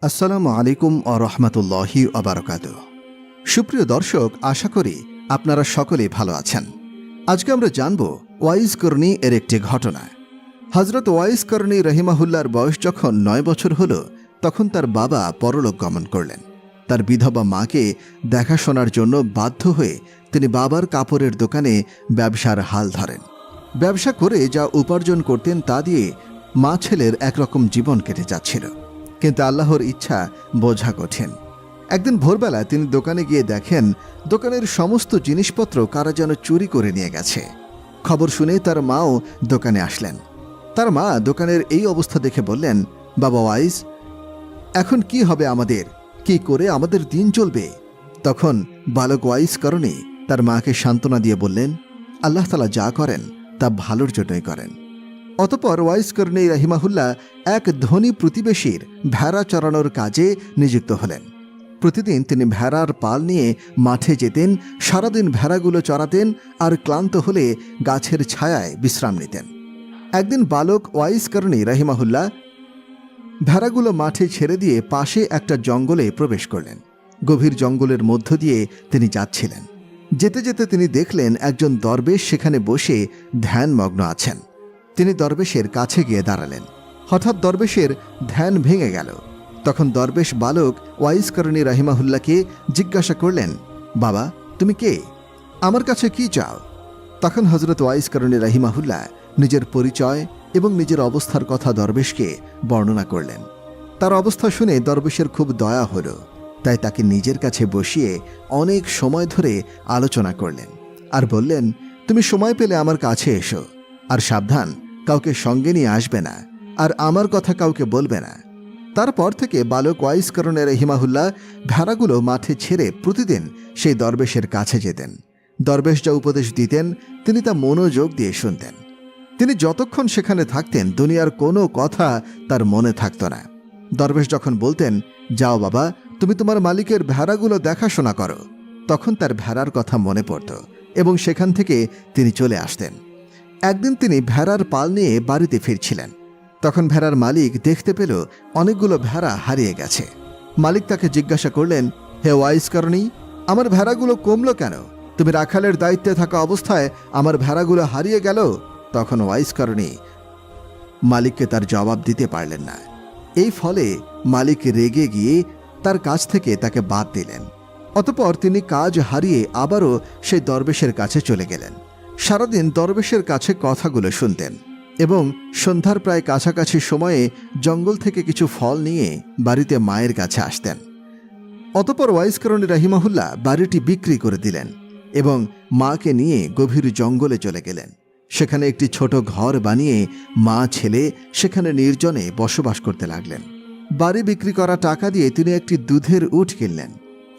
আসসালামু আলাইকুম ওয়া রাহমাতুল্লাহি ওয়া বারাকাতুহু। সুপ্রিয় দর্শক, আশা করি আপনারা সকলেই ভালো আছেন। আজকে আমরা জানব ওয়াইস করনী এর একটি ঘটনা। হযরত ওয়াইস করনী রাহিমাহুল্লাহর বয়স যখন ৯ বছর হলো, তখন তার বাবা পরলোক গমন করলেন। তার বিধবা মাকে দেখাশোনার জন্য বাধ্য হয়ে তিনি বাবার কাপড়ের দোকানে ব্যবসার হাল ধরেন। ব্যবসা করে যা উপার্জন করতেন তা দিয়ে মা ছেলের একরকম জীবন কেটে যাচ্ছিল। কিন্তু আল্লাহর ইচ্ছা বোঝা কঠিন। একদিন ভোরবেলা তিনি দোকানে গিয়ে দেখেন দোকানের সমস্ত জিনিসপত্র কারা যেন চুরি করে নিয়ে গেছে। খবর শুনে তার মাও দোকানে আসলেন। তার মা দোকানের এই অবস্থা দেখে বললেন, বাবা ওয়াইস, এখন কি হবে আমাদের? কি করে আমাদের দিন চলবে? তখন বালক ওয়াইস করণী তার মাকে সান্ত্বনা দিয়ে বললেন, আল্লাহ তাআলা যা করেন তা ভালোর জন্যই করেন। অতঃপর ওয়াইস করনী রাহিমাহুল্লাহ এক ধনী প্রতিবেশীর ভেড়া চরানোর কাজে নিযুক্ত হলেন। প্রতিদিন তিনি ভেড়ার পাল নিয়ে মাঠে যেতেন, সারাদিন ভেড়াগুলো চরাতেন আর ক্লান্ত হলে গাছের ছায়ায় বিশ্রাম নিতেন। একদিন বালক ওয়াইস করনী রাহিমাহুল্লাহ ভেড়াগুলো মাঠে ছেড়ে দিয়ে পাশে একটা জঙ্গলে প্রবেশ করলেন। গভীর জঙ্গলের মধ্য দিয়ে তিনি যাচ্ছিলেন। যেতে যেতে তিনি দেখলেন একজন দরবেশ সেখানে বসে ধ্যানমগ্ন আছেন। তিনি দরবেশের কাছে গিয়ে দাঁড়ালেন। হঠাৎ দরবেশের ধ্যান ভেঙে গেল। তখন দরবেশ বালক ওয়াইস করনী রাহিমাহুল্লাহকে জিজ্ঞাসা করলেন, বাবা, তুমি কে? আমার কাছে কি চাও? তখন হযরত ওয়াইস করনী রাহিমাহুল্লাহ নিজের পরিচয় এবং নিজের অবস্থার কথা দরবেশকে বর্ণনা করলেন। তার অবস্থা শুনে দরবেশের খুব দয়া হল। তাই তাকে নিজের কাছে বসিয়ে অনেক সময় ধরে আলোচনা করলেন আর বললেন, তুমি সময় পেলে আমার কাছে এসো, আর সাবধান, কাউকে সঙ্গে নিয়ে আসবে না, আর আমার কথা কাউকে বলবে না। তারপর থেকে বালক ওয়াইস করনী রাহিমাহুল্লাহ ভেড়াগুলো মাঠে ছেড়ে প্রতিদিন সেই দরবেশের কাছে যেতেন। দরবেশ যা উপদেশ দিতেন তিনি তা মনোযোগ দিয়ে শুনতেন। তিনি যতক্ষণ সেখানে থাকতেন দুনিয়ার কোনো কথা তার মনে থাকত না। দরবেশ যখন বলতেন, যাও বাবা, তুমি তোমার মালিকের ভেড়াগুলো দেখাশোনা করো, তখন তার ভেড়ার কথা মনে পড়ত এবং সেখান থেকে তিনি চলে আসতেন। একদিন তিনি ভেড়ার পাল নিয়ে বাড়িতে ফিরছিলেন। তখন ভেড়ার মালিক দেখতে পেল অনেকগুলো ভেড়া হারিয়ে গেছে। মালিক তাকে জিজ্ঞাসা করলেন, হে ওয়াইস করনী, আমার ভেড়াগুলো কমলো কেন? তুমি রাখালের দায়িত্বে থাকা অবস্থায় আমার ভেড়াগুলো হারিয়ে গেল। তখন ওয়াইস করনী মালিককে তার জবাব দিতে পারলেন না। এই ফলে মালিক রেগে গিয়ে তার কাছ থেকে তাকে বাদ দিলেন। অতঃপর তিনি কাজ হারিয়ে আবারও সেই দরবেশের কাছে চলে গেলেন। সারাদিন দরবেশের কাছে কথাগুলো শুনতেন এবং সন্ধ্যার প্রায় কাছাকাছি সময়ে জঙ্গল থেকে কিছু ফল নিয়ে বাড়িতে মায়ের কাছে আসতেন। অতঃপর ওয়াইস করনী রাহিমাহুল্লাহ বাড়িটি বিক্রি করে দিলেন এবং মাকে নিয়ে গভীর জঙ্গলে চলে গেলেন। সেখানে একটি ছোট ঘর বানিয়ে মা ছেলে সেখানে নির্জনে বসবাস করতে লাগলেন। বাড়ি বিক্রি করা টাকা দিয়ে তিনি একটি দুধের উট কিনলেন।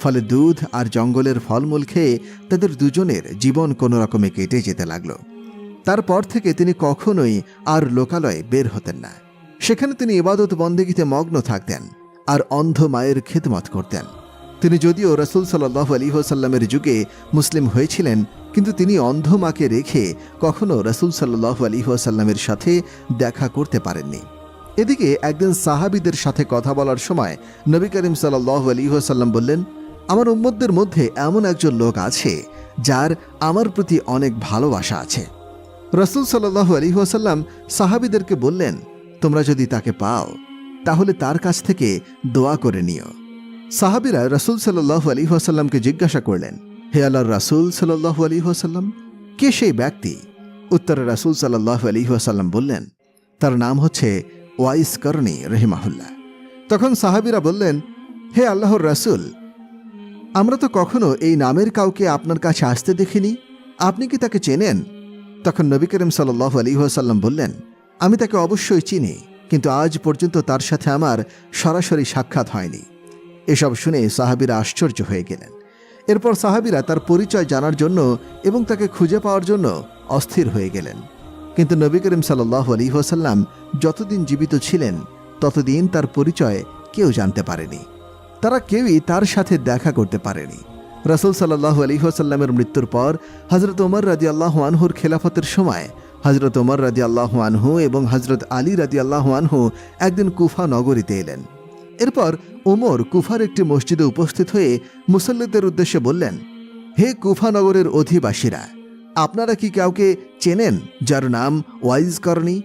ফলে দুধ আর জঙ্গলের ফলমূল খেয়ে তাদের দুজনের জীবন কোনো রকমে কেটে যেতে লাগল। তারপর থেকে তিনি কখনোই আর লোকালয়ে বের হতেন না। সেখানে তিনি ইবাদত বন্দেগীতে মগ্ন থাকতেন আর অন্ধ মায়ের খিদমত করতেন। তিনি যদিও রাসূল সাল্লাল্লাহু আলাইহি ওয়াসাল্লামের যুগে মুসলিম হয়েছিলেন, কিন্তু তিনি অন্ধ মাকে রেখে কখনো রাসূল সাল্লাল্লাহু আলাইহি ওয়াসাল্লামের সাথে দেখা করতে পারেননি। এদিকে একদিন সাহাবীদের সাথে কথা বলার সময় নবী করিম সাল্লাল্লাহু আলাইহি ওয়াসাল্লাম বললেন, আমার উম্মতদের মধ্যে এমন একজন লোক আছে যার আমার প্রতি অনেক ভালোবাসা আছে। রাসূল সাল্লাল্লাহু আলাইহি ওয়াসাল্লাম সাহাবীদেরকে বললেন, তোমরা যদি তাকে পাও তাহলে তার কাছ থেকে দোয়া করে নিও। সাহাবীরা রাসূল সাল্লাল্লাহু আলাইহি ওয়াসাল্লামকে জিজ্ঞাসা করলেন, হে আল্লাহর রাসূল সাল্লাল্লাহু আলাইহি ওয়াসাল্লাম, কে সেই ব্যক্তি? উত্তরে রাসূল সাল্লাল্লাহু আলাইহি ওয়াসাল্লাম বললেন, তার নাম হচ্ছে ওয়াইস করনী রাহিমাহুল্লাহ। তখন সাহাবীরা বললেন, হে আল্লাহর রাসূল, আমরা তো কখনো এই নামের কাউকে আপনার কাছে আসতে দেখিনি, আপনি কি তাকে চেনেন? তখন নবী করিম সাল্লাল্লাহু আলাইহি ওয়াসাল্লাম বললেন, আমি তাকে অবশ্যই চিনি, কিন্তু আজ পর্যন্ত তার সাথে আমার সরাসরি সাক্ষাৎ হয়নি। এসব শুনে সাহাবীরা আশ্চর্য হয়ে গেলেন। এরপর সাহাবীরা তার পরিচয় জানার জন্য এবং তাকে খুঁজে পাওয়ার জন্য অস্থির হয়ে গেলেন। কিন্তু নবী করিম সাল্লাল্লাহু আলাইহি ওয়াসাল্লাম যতদিন জীবিত ছিলেন ততদিন তার পরিচয় কেউ জানতে পারেনি। তারা কেউই তার সাথে দেখা করতে পারেনি। রাসূল সাল্লাল্লাহু আলাইহি ওয়াসাল্লামের মৃত্যুর পর হযরত ওমর রাদিয়াল্লাহু আনহুর খেলাফতের সময় হযরত ওমর রাদিয়াল্লাহু আনহু এবং হযরত আলী রাদিয়াল্লাহু আনহু একদিন কুফা নগরীতে এলেন। এরপর ওমর কুফার একটি মসজিদে উপস্থিত হয়ে মুসল্লিদের উদ্দেশ্যে বললেন, হে কুফা নগরের অধিবাসীরা, আপনারা কি কাউকে চেনেন যার নাম ওয়াইজ করণী?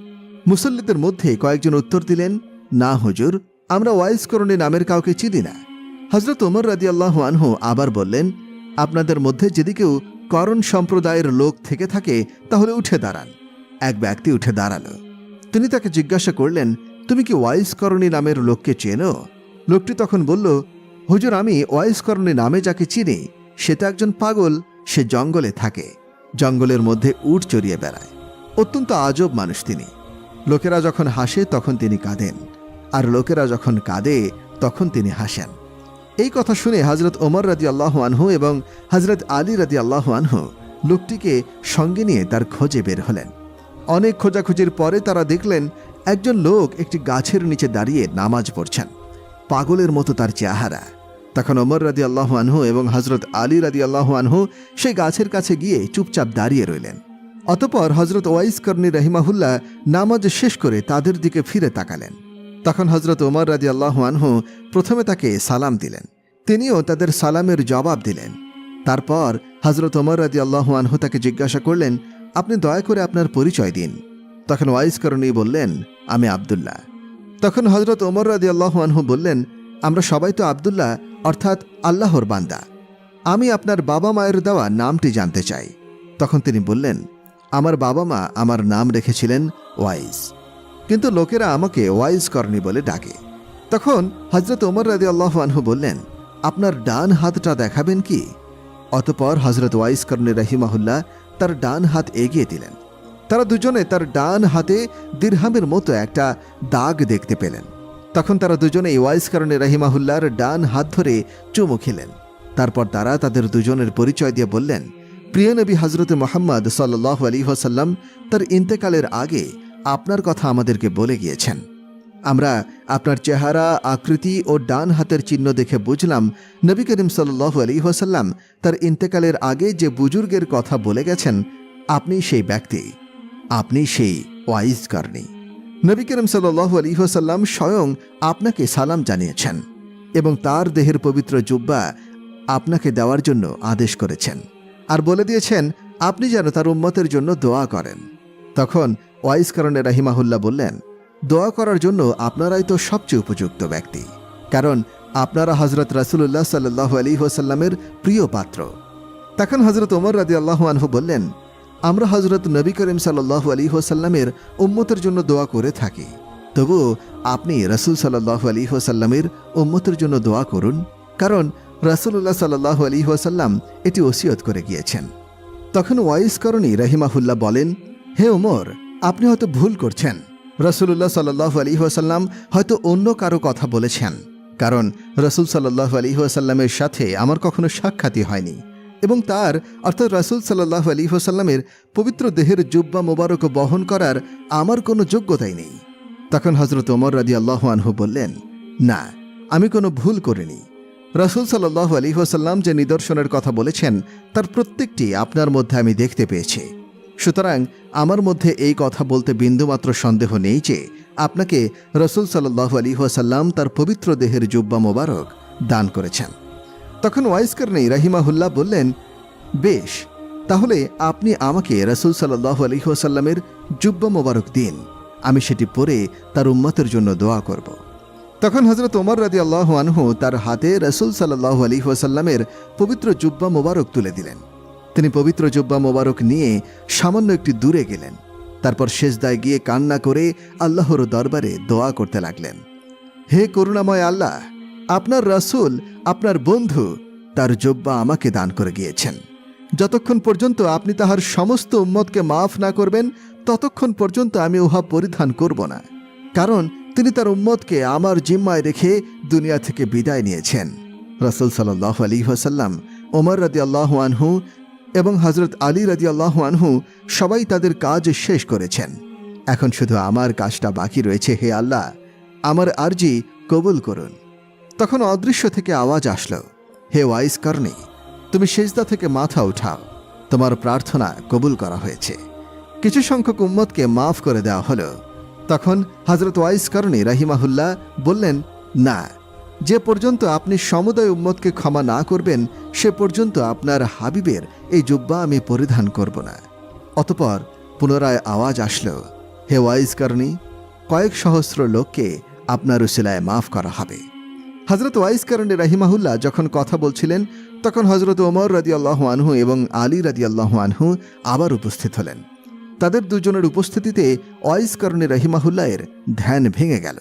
মুসল্লিদের মধ্যে কয়েকজন উত্তর দিলেন, না হুজুর, আমরা ওয়াইজ করণী নামের কাউকে চিনি না। হযরত ওমর রাদিয়াল্লাহু আনহু আবার বললেন, আপনাদের মধ্যে যদি কেউ করণ সম্প্রদায়ের লোক থেকে থাকে তাহলে উঠে দাঁড়ান। এক ব্যক্তি উঠে দাঁড়ালো। তিনি তাকে জিজ্ঞাসা করলেন, তুমি কি ওয়াইজ করণী নামের লোককে চেনো? লোকটি তখন বলল, হুজুর, আমি ওয়াইজ করণী নামে যাকে চিনি সে তো একজন পাগল। সে জঙ্গলে থাকে, জঙ্গলের মধ্যে উট চড়িয়ে বেড়ায়। অত্যন্ত আজব মানুষ তিনি। লোকেরা যখন হাসে তখন তিনি কাঁদেন, আর লোকেরা যখন কাঁদে তখন তিনি হাসেন। এই কথা শুনে হযরত ওমর রাদিয়াল্লাহু আনহু এবং হযরত আলী রাদিয়াল্লাহু আনহু লোকটিকে সঙ্গে নিয়ে তার খোঁজে বের হলেন। অনেক খোঁজাখুঁজির পরে তারা দেখলেন একজন লোক একটি গাছের নিচে দাঁড়িয়ে নামাজ পড়ছেন। পাগলের মতো তার চেহারা। তখন ওমর রাদিয়াল্লাহু আনহু এবং হযরত আলী রাদিয়াল্লাহু আনহু সেই গাছের কাছে গিয়ে চুপচাপ দাঁড়িয়ে রইলেন। অতঃপর হযরত ওয়াইস করণী রাহিমাহুল্লাহ নামাজ শেষ করে তাদের দিকে ফিরে তাকালেন। তখন হযরত ওমর রাদিয়াল্লাহু আনহু প্রথমে তাকে সালাম দিলেন, তিনিও তাদের সালামের জবাব দিলেন। তারপর হযরত ওমর রাদিয়াল্লাহু আনহু তাকে জিজ্ঞাসা করলেন, আপনি দয়া করে আপনার পরিচয় দিন। তখন ওয়াইস করণী বললেন, আমি আব্দুল্লাহ। তখন হযরত ওমর রাদিয়াল্লাহু আনহু বললেন, আমরা সবাই তো আব্দুল্লাহ অর্থাৎ আল্লাহর বান্দা। আমি আপনার বাবা মায়ের দেওয়া নামটি জানতে চাই। তখন তিনি বললেন, আমার বাবা মা আমার নাম রেখেছিলেন ওয়াইস, কিন্তু লোকেরা আমাকে ওয়াইজ করণী বলে ডাকে। তখন হযরত ওমর রাদিয়াল্লাহু আনহু বললেন, আপনার ডান হাতটা দেখাবেন কি? অতঃপর হযরত ওয়াইস করণী রাহিমাহুল্লাহ তার ডান হাত এগিয়ে দিলেন। তারা দুজনে তার ডান হাতে দিরহামের মতো একটা দাগ দেখতে পেলেন। তখন তারা দুজনেই ওয়াইস করণী রাহিমাহুল্লাহর ডান হাত ধরে চুমু খেলেন। তারপর তারা তাদের দুজনের পরিচয় দিয়ে বললেন, প্রিয় নবী হযরত মুহাম্মদ সাল্লাল্লাহু আলাইহি ওয়াসাল্লাম তার ইন্তেকালের আগে আপনার কথা আমাদেরকে বলে গিয়েছেন। আমরা আপনার চেহারা, আকৃতি ও ডান হাতের চিহ্ন দেখে বুঝলাম নবী করিম সাল্লাল্লাহু আলাইহি ওয়াসাল্লাম তার ইন্তেকালের আগে যে বুজুর্গের কথা বলে গেছেন, আপনি সেই ব্যক্তি, আপনি সেই ওয়াইজ করণী। নবী করিম সাল্লাল্লাহু আলাইহি ওয়াসাল্লাম স্বয়ং আপনাকে সালাম জানিয়েছেন এবং তার দেহের পবিত্র জুব্বা আপনাকে দেওয়ার জন্য আদেশ করেছেন, আর বলে দিয়েছেন আপনি যেন তার উম্মতের জন্য দোয়া করেন। তখন ওয়াইস করণী রাহিমাহুল্লাহ বললেন, দোয়া করার জন্য আপনারাই তো সবচেয়ে উপযুক্ত ব্যক্তি, কারণ আপনারা হযরত রাসূলুল্লাহ সাল্লাল্লাহু আলাইহি ওয়াসাল্লামের প্রিয় পাত্র। তখন হযরত ওমর রাদিয়াল্লাহু আনহু বললেন, আমরা হযরত নবী করিম সাল্লাল্লাহু আলাইহি ওয়াসাল্লামের উম্মতের জন্য দোয়া করে থাকি, তবু আপনি রাসূল সাল্লাল্লাহু আলাইহি ওয়াসাল্লামের উম্মতের জন্য দোয়া করুন, কারণ রাসূলুল্লাহ সাল্লাল্লাহু আলাইহি ওয়াসাল্লাম এটি ওসিয়ত করে গিয়েছেন। তখন ওয়াইস করণী রাহিমাহুল্লাহ বলেন, হে ওমর, আপনি হয়তো ভুল করছেন। রাসূলুল্লাহ সাল্লাল্লাহু আলাইহি ওয়াসাল্লাম হয়তো অন্য কারো কথা বলেছেন, কারণ রাসূল সাল্লাল্লাহু আলাইহি ওয়াসাল্লামের সাথে আমার কখনো সাক্ষাৎই হয়নি, এবং তার অর্থাৎ রাসূল সাল্লাল্লাহু আলাইহি ওয়াসাল্লামের পবিত্র দেহের জুব্বা মোবারক বহন করার আমার কোনো যোগ্যতাই নেই। তখন হযরত ওমর রাদিয়াল্লাহু আনহু বললেন, না, আমি কোনো ভুল করিনি। রাসূল সাল্লাল্লাহু আলাইহি ওয়াসাল্লাম যে নিদর্শনের কথা বলেছেন তার প্রত্যেকটি আপনার মধ্যে আমি দেখতে পেয়েছি। সুতরাং আমার মধ্যে এই কথা বলতে বিন্দুমাত্র সন্দেহ নেই যে আপনাকে রাসূল সাল্লাল্লাহু আলাইহি ওয়াসাল্লাম তার পবিত্র দেহের জুব্বা মোবারক দান করেছেন। তখন ওয়াইস করণী রাহিমাহুল্লাহ বললেন, বেশ, তাহলে আপনি আমাকে রাসূল সাল্লাল্লাহু আলাইহি ওয়াসাল্লামের জুব্বা মোবারক দিন, আমি সেটি পরে তার উম্মতের জন্য দোয়া করব। তখন হযরত ওমর রাদিয়াল্লাহু আনহু তার হাতে রাসূল সাল্লাল্লাহু আলাইহি ওয়াসাল্লামের পবিত্র জুব্বা মোবারক তুলে দিলেন। তিনি পবিত্র জুব্বা মোবারক নিয়ে সামান্য একটু দূরে গেলেন। তারপর সেজদায় গিয়ে কান্না করে আল্লাহর দরবারে দোয়া করতে লাগলেন, হে করুণাময় আল্লাহ, আপনার রাসূল, আপনার বন্ধু তার জুব্বা আমাকে দান করে গিয়েছেন। যতক্ষণ পর্যন্ত আপনি তাহার সমস্ত উম্মতকে মাফ না করবেন ততক্ষণ পর্যন্ত আমি উহা পরিধান করব না, কারণ তিনি তার উম্মতকে আমার জিম্মায় রেখে দুনিয়া থেকে বিদায় নিয়েছেন। রাসূল সাল্লাল্লাহু আলাইহি ওয়াসাল্লাম, ওমর রাদিয়াল্লাহু আনহু এবং হযরত আলী রাদিয়াল্লাহু আনহু সবাই তাদের কাজ শেষ করেছেন। এখন শুধু আমার কাজটা বাকি রয়েছে। হে আল্লাহ, আমার আরজি কবুল করুন। তখন অদৃশ্য থেকে আওয়াজ আসলো, হে ওয়াইস করণী, তুমি সেজদা থেকে মাথা উঠাও, তোমার প্রার্থনা কবুল করা হয়েছে। কিছু সংখ্যক উম্মতকে মাফ করে দেওয়া হলো। তখন হযরত ওয়াইস করণী রাহিমাহুল্লাহ বললেন, না, যে পর্যন্ত আপনি সমুদয় উম্মতকে ক্ষমা না করবেন সে পর্যন্ত আপনার হাবিবের এই জুব্বা আমি পরিধান করব না। অতঃপর পুনরায় আওয়াজ আসলো, হে ওয়াইজ করনি, কয়েক সহস্র লোককে আপনার উসিলায় মাফ করা হবে। হজরত ওয়াইজ করনি রাহিমাহুল্লাহ যখন কথা বলছিলেন তখন হজরত ওমর রাদিয়াল্লাহু আনহু এবং আলী রাদিয়াল্লাহু আনহু আবার উপস্থিত হলেন। তাদের দুজনের উপস্থিতিতে ওয়াইজ করনি রাহিমাহুল্লাহের ধ্যান ভেঙে গেল।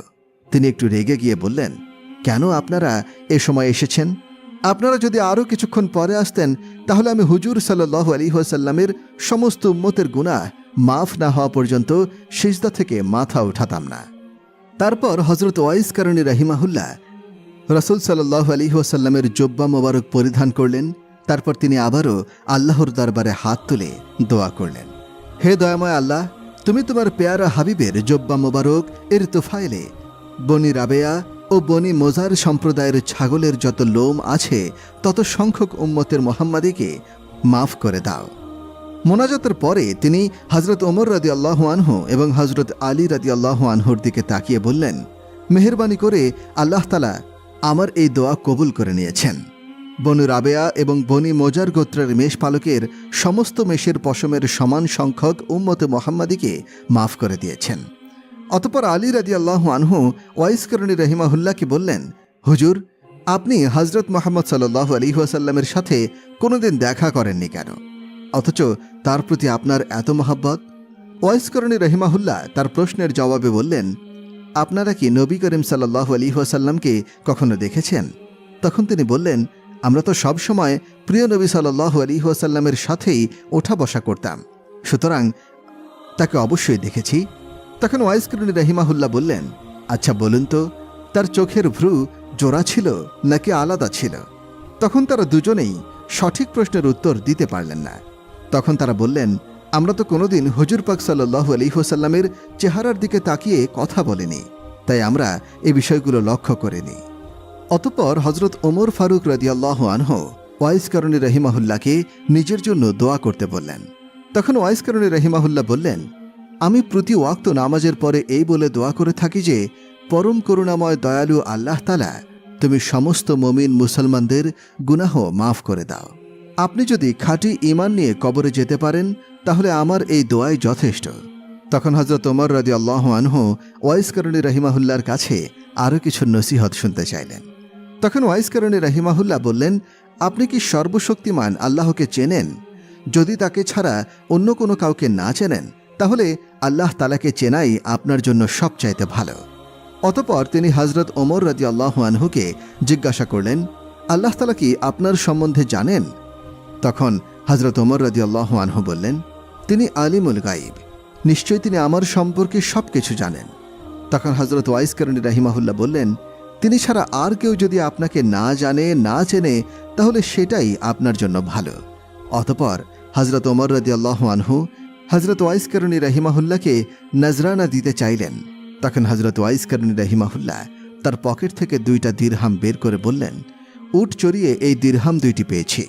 তিনি একটু রেগে গিয়ে বললেন, কেন আপনারা এ সময় এসেছেন? আপনারা যদি আরও কিছুক্ষণ পরে আসতেন তাহলে আমি হুজুর সাল্লাল্লাহু আলাইহি ওয়াসাল্লামের সমস্ত উম্মতের গুনাহ মাফ না হওয়া পর্যন্ত সিজদা থেকে মাথা উঠাতাম না। তারপর হজরত ওয়াইজ করনি রাহিমাহুল্লাহ রাসূল সাল্লাল্লাহু আলাইহি ওয়াসাল্লামের জুব্বা মোবারক পরিধান করলেন। তারপর তিনি আবারও আল্লাহর দরবারে হাত তুলে দোয়া করলেন, হে দয়াময় আল্লাহ, তুমি তোমার পেয়ারা হাবিবের জুব্বা মোবারক এর তোফাইলে বনি রাবেয়া ও বনি মোজার সম্প্রদায়ের ছাগলের যত লোম আছে তত সংখ্যক উম্মতের মুহাম্মাদীকে মাফ করে দাও। মোনাজাতের পরে তিনি হজরত ওমর রাদিয়াল্লাহু আনহু এবং হজরত আলী রাদিয়াল্লাহু আনহুর দিকে তাকিয়ে বললেন, মেহেরবানি করে আল্লাহ তাআলা আমার এই দোয়া কবুল করে নিয়েছেন। বনু রাবেয়া এবং বনি মোজার গোত্রের মেষপালকের সমস্ত মেষের পশমের সমান সংখ্যক উম্মতে মুহাম্মাদীকে মাফ করে দিয়েছেন। অতঃপর আলী রাদিয়াল্লাহু আনহু ওয়াইজ করনি রাহিমাহুল্লাহকে বললেন, হুজুর, আপনি হজরত মুহাম্মদ সাল্লাল্লাহু আলাইহি ওয়াসাল্লামের সাথে কোনোদিন দেখা করেননি কেন, অথচ তার প্রতি আপনার এত মহব্বত? ওয়াইজ করনি রাহিমাহুল্লাহ তার প্রশ্নের জবাবে বললেন, আপনারা কি নবী করিম সাল্লাল্লাহু আলাইহি ওয়াসাল্লামকে কখনো দেখেছেন? তখন তিনি বললেন, আমরা তো সব সময় প্রিয় নবী সাল্লাল্লাহু আলাইহি ওয়াসাল্লামের সাথেই ওঠা বসা করতাম, সুতরাং তাকে অবশ্যই দেখেছি। তখন ওয়াইজ করনি রাহিমাহুল্লাহ বললেন, আচ্ছা বলুন তো, তার চোখের ভ্রু জোড়া ছিল নাকি আলাদা ছিল? তখন তারা দুজনেই সঠিক প্রশ্নের উত্তর দিতে পারলেন না। তখন তারা বললেন, আমরা তো কোনোদিন হুজুর পাক সাল্লাল্লাহু আলাইহি ওয়াসাল্লামের চেহারার দিকে তাকিয়ে কথা বলিনি, তাই আমরা এই বিষয়গুলো লক্ষ্য করিনি। অতঃপর হজরত ওমর ফারুক রাদিয়াল্লাহু আনহু ওয়াইজ করনি রাহিমাহুল্লাহকে নিজের জন্য দোয়া করতে বললেন। তখন ওয়াইজ করনি রাহিমাহুল্লাহ বললেন, আমি প্রতি ওয়াক্ত নামাজের পরে এই বলে দোয়া করে থাকি যে, পরম করুণাময় দয়ালু আল্লাহ তাআলা, তুমি সমস্ত মুমিন মুসলমানদের গুনাহ মাফ করে দাও। আপনি যদি খাঁটি ঈমান নিয়ে কবরে যেতে পারেন তাহলে আমার এই দোয়াই যথেষ্ট। তখন হযরত ওমর রাদিয়াল্লাহু আনহু ওয়াইজ করনি রাহিমাহুল্লাহর কাছে আরও কিছু নসিহত শুনতে চাইলেন। তখন ওয়াইজ করনি রাহিমাহুল্লাহ বললেন, আপনি কি সর্বশক্তিমান আল্লাহকে চেনেন? যদি তাকে ছাড়া অন্য কোনো কাউকে না চেনেন তাহলে আল্লাহ তাআলাকে চেনাই আপনার জন্য সবচাইতে ভালো। অতঃপর তিনি হযরত ওমর রাদিয়াল্লাহু আনহুকে জিজ্ঞাসা করলেন, আল্লাহ তাআলা কি আপনার সম্বন্ধে জানেন? তখন হযরত ওমর রাদিয়াল্লাহু আনহু বললেন, তিনি আলিমুল গায়ব, নিশ্চয়ই তিনি আমার সম্পর্কে সব কিছু জানেন। তখন হযরত ওয়াইজ করনি রাহিমাহুল্লাহ বললেন, তিনি ছাড়া আর কেউ যদি আপনাকে না জানে না চেনে তাহলে সেটাই আপনার জন্য ভালো। অতঃপর হযরত ওমর রাদিয়াল্লাহু আনহু হযরত ওয়াইজ করনি রাহিমাহুল্লাহকে নজরানা দিতে চাইলেন। তখন হযরত ওয়াইজ করনি রাহিমাহুল্লাহ তার পকেট থেকে 2টা দিরহাম বের করে বললেন, উট চড়িয়ে এই দিরহাম 2টি পেয়েছি,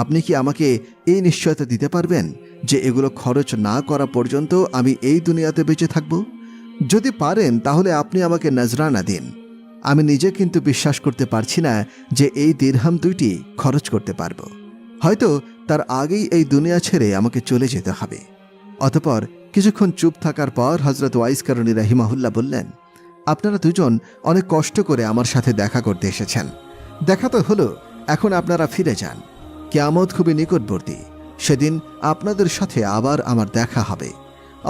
আপনি কি আমাকে এই নিশ্চয়তা দিতে পারবেন যে এগুলো খরচ না করা পর্যন্ত আমি এই দুনিয়াতে বেঁচে থাকব? যদি পারেন তাহলে আপনি আমাকে নজরানা দিন। আমি নিজে কিন্তু বিশ্বাস করতে পারছি না যে এই দিরহাম 2টি খরচ করতে পারব। হয়তো তার আগেই এই দুনিয়া ছেড়ে আমাকে চলে যেতে হবে। অতঃপর কিছুক্ষণ চুপ থাকার পর হযরত ওয়াইজ করনি রাহিমাহুল্লাহ বললেন, আপনারা দুজন অনেক কষ্ট করে আমার সাথে দেখা করতে এসেছেন। দেখা তো হলো, এখন আপনারা ফিরে যান। কিয়ামত খুবই নিকটবর্তী, সেদিন আপনাদের সাথে আবার আমার দেখা হবে।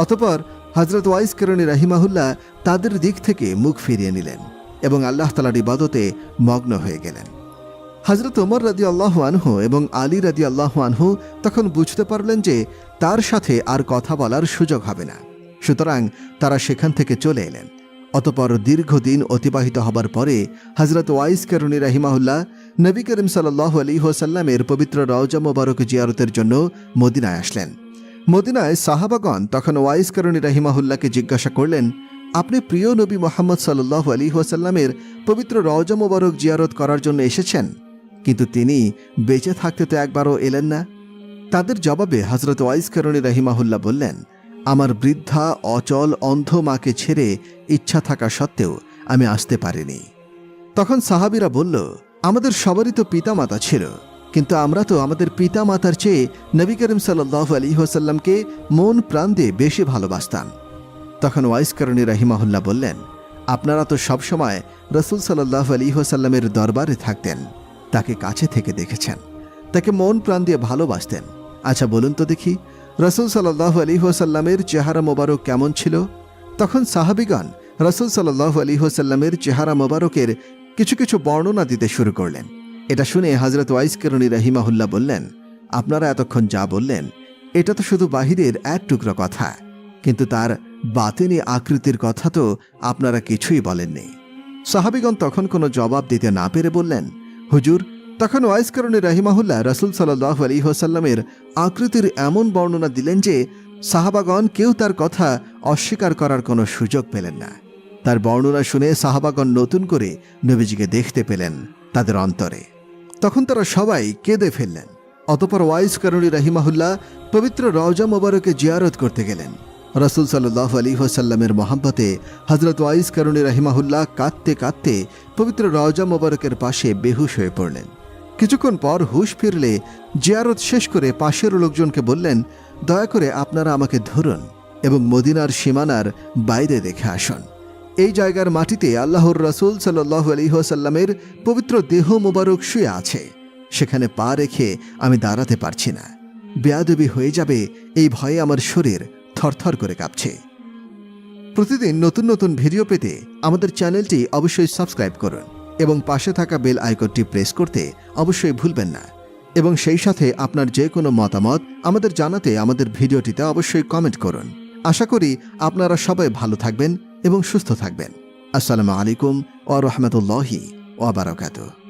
অতঃপর হযরত ওয়াইজ করনি রাহিমাহুল্লাহ তাদের দিক থেকে মুখ ফিরিয়ে নিলেন এবং আল্লাহ তাআলার ইবাদতে মগ্ন হয়ে গেলেন। হযরত ওমর রাদিয়াল্লাহু আনহু এবং আলী রাদিয়াল্লাহু আনহু তখন বুঝতে পারলেন যে তার সাথে আর কথা বলার সুযোগ হবে না, সুতরাং তারা সেখান থেকে চলে এলেন। অতঃপর দীর্ঘদিন অতিবাহিত হবার পরে হযরত ওয়াইজ করনি রাহিমাহুল্লাহ নবী করিম সাল্লাল্লাহু আলাইহি ওয়াসাল্লামের পবিত্র রওজা মোবারক জিয়ারতের জন্য মদিনায় আসলেন। মদিনায় সাহাবাগণ তখন ওয়াইজ করনি রাহিমাহুল্লাহকে জিজ্ঞাসা করলেন, আপনি প্রিয় নবী মুহাম্মদ সাল্লাল্লাহু আলাইহি ওয়াসাল্লামের পবিত্র রওজা মোবারক জিয়ারত করার জন্য এসেছেন, কিন্তু তিনি বেঁচে থাকতে তো একবারও এলেন না। তাদের জবাবে হযরত ওয়াইজ করনি রাহিমাহুল্লাহ বললেন, আমার বৃদ্ধা অচল অন্ধ মাকে ছেড়ে ইচ্ছা থাকা সত্ত্বেও আমি আসতে পারিনি। তখন সাহাবীরা বলল, আমাদের সবারই তো পিতামাতা ছিল, কিন্তু আমরা তো আমাদের পিতামাতার চেয়ে নবী করিম সাল্লাল্লাহু আলাইহি ওয়াসাল্লামকে মন প্রাণ দিয়ে বেশি ভালোবাসতাম। তখন ওয়াইস করণী রাহিমাহুল্লাহ বললেন, আপনারা তো সবসময় রাসূল সাল্লাল্লাহু আলাইহি ওয়াসাল্লামের দরবারে থাকতেন, তাকে কাছে থেকে দেখেছেন, তাকে মন প্রাণ দিয়ে ভালোবাসতেন। আচ্ছা বলুন তো দেখি, রাসূল সাল্লাল্লাহু আলাইহি ওয়াসাল্লামের চেহারা মোবারক কেমন ছিল? তখন সাহাবীগণ রাসূল সাল্লাল্লাহু আলাইহি ওয়াসাল্লামের চেহারা মোবারকের কিছু কিছু বর্ণনা দিতে শুরু করলেন। এটা শুনে হযরত ওয়াইস করণী রাহিমাহুল্লাহ বললেন, আপনারা এতক্ষণ যা বললেন এটা তো শুধু বাহিরের এক টুকরো কথা, কিন্তু তার বাতিনি আকৃতির কথা তো আপনারা কিছুই বলেননি। সাহাবীগণ তখন কোনো জবাব দিতে না পেরে বললেন, হুজুর, তখন ওয়াইস করণী রাহিমাহুল্লাহ রাসূল সাল্লাল্লাহু আলাইহি ওয়াসাল্লামের আকৃতির এমন বর্ণনা দিলেন যে সাহাবাগণ কেউ তার কথা অস্বীকার করার কোনো সুযোগ পেলেন না। তার বর্ণনা শুনে সাহাবাগণ নতুন করে নবীজিকে দেখতে পেলেন তাদের অন্তরে। তখন তারা সবাই কেঁদে ফেললেন। অতঃপর ওয়াইস করণী রাহিমাহুল্লাহ পবিত্র রওজা মোবারকে জিয়ারত করতে গেলেন। রাসূল সাল্লাল্লাহু আলাইহি ওয়াসাল্লামের মহব্বতে হযরত ওয়াইস করণী রাহিমাহুল্লাহ কাঁদতে কাঁদতে পবিত্র রওজা মোবারকের পাশে বেহুশ হয়ে পড়লেন। কিছুক্ষণ পর হুশ ফিরলে জিয়ারত শেষ করে পাশের লোকজনকে বললেন, দয়া করে আপনারা আমাকে ধরুন এবং মদিনার সীমানার বাইরে রেখে আসুন। এই জায়গার মাটিতে আল্লাহর রাসূল সাল্লাল্লাহু আলাইহি ওয়াসাল্লামের পবিত্র দেহ মোবারক শুয়ে আছে, সেখানে পা রেখে আমি দাঁড়াতে পারছি না। বেয়াদবি হয়ে যাবে এই ভয়ে আমার শরীর থরথর করে কাঁপছে। প্রতিদিন নতুন নতুন ভিডিও পেতে আমাদের চ্যানেলটি অবশ্যই সাবস্ক্রাইব করুন এবং পাশে থাকা বেল আইকনটি প্রেস করতে অবশ্যই ভুলবেন না। এবং সেই সাথে আপনার যে কোনো মতামত আমাদের জানাতে আমাদের ভিডিওটিতে অবশ্যই কমেন্ট করুন। আশা করি আপনারা সবাই ভালো থাকবেন এবং সুস্থ থাকবেন। আসসালামু আলাইকুম ওয়া রাহমাতুল্লাহি ওয়া বারাকাতুহু।